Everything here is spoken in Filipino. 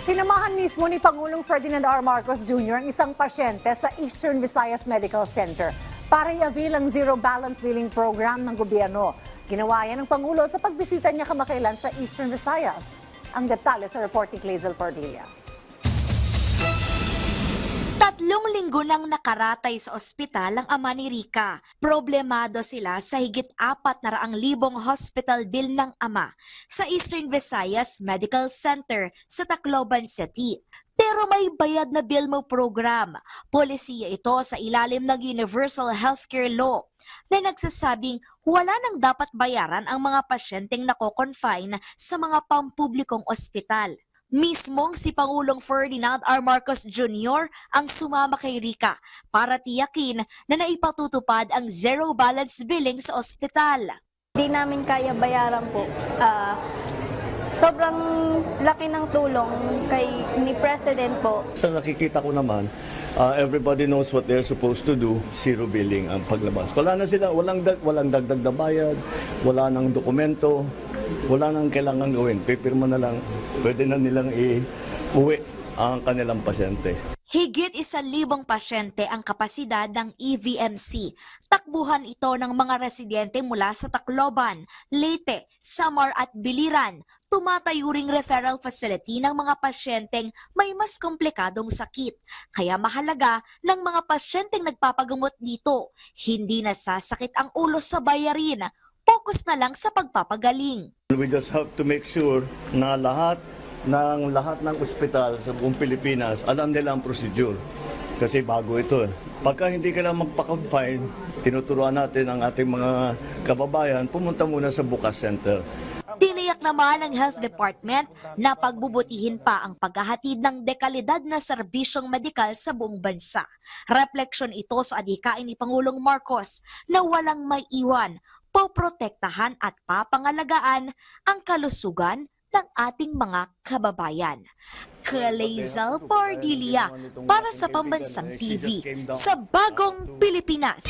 Sinamahan mismo ni Pangulong Ferdinand R. Marcos Jr. ang isang pasyente sa Eastern Visayas Medical Center para i-avail ang Zero Balance Billing Program ng gobyerno. Ginawa yan ng Pangulo sa pagbisita niya kamakailan sa Eastern Visayas. Ang detalye sa report ni Clazel Pardilla. 3 linggo nang nakaratay sa ospital ang ama ni Rica. Problemado sila sa higit 400,000 hospital bill ng ama sa Eastern Visayas Medical Center sa Tacloban City. Pero may bayad na Bilmo program. Polisiya ito sa ilalim ng Universal Healthcare Law na nagsasabing wala nang dapat bayaran ang mga pasyenteng nako-confine sa mga pampublikong ospital. Mismong si Pangulong Ferdinand R. Marcos Jr. ang sumama kay Rica para tiyakin na naipatutupad ang zero balance billing sa ospital. Hindi namin kaya bayaran po. Sobrang laki ng tulong ni President po. Sa nakikita ko naman, everybody knows what they're supposed to do, zero billing ang paglabas. Wala na sila, walang dagdag na bayad, wala nang dokumento, wala nang kailangan gawin. Pipirma na lang, pwede na nilang i-uwi ang kanilang pasyente. Higit 1,000 pasyente ang kapasidad ng EVMC. Takbuhan ito ng mga residente mula sa Tacloban, Leyte, Samar at Biliran. Tumatayo ring referral facility ng mga pasyenteng may mas komplikadong sakit. Kaya mahalaga ng mga pasyenteng nagpapagamot dito. Hindi nasasakit ang ulo sa bayarin. Focus na lang sa pagpapagaling. We just have to make sure na lahat ng ospital sa buong Pilipinas, alam nila ang procedure. Kasi bago ito. Pagka hindi ka lang magpa-confine, tinuturuan natin ang ating mga kababayan, pumunta muna sa Bukas Center. Tiniyak naman ng Health Department na pagbubutihin pa ang paghahatid ng dekalidad na serbisyong medikal sa buong bansa. Refleksyon ito sa adhikain ni Pangulong Marcos na walang may iwan, poprotektahan at papangalagaan ang kalusugan ng ating mga kababayan. Clazel Pardilla para sa Pambansang TV sa Bagong Pilipinas.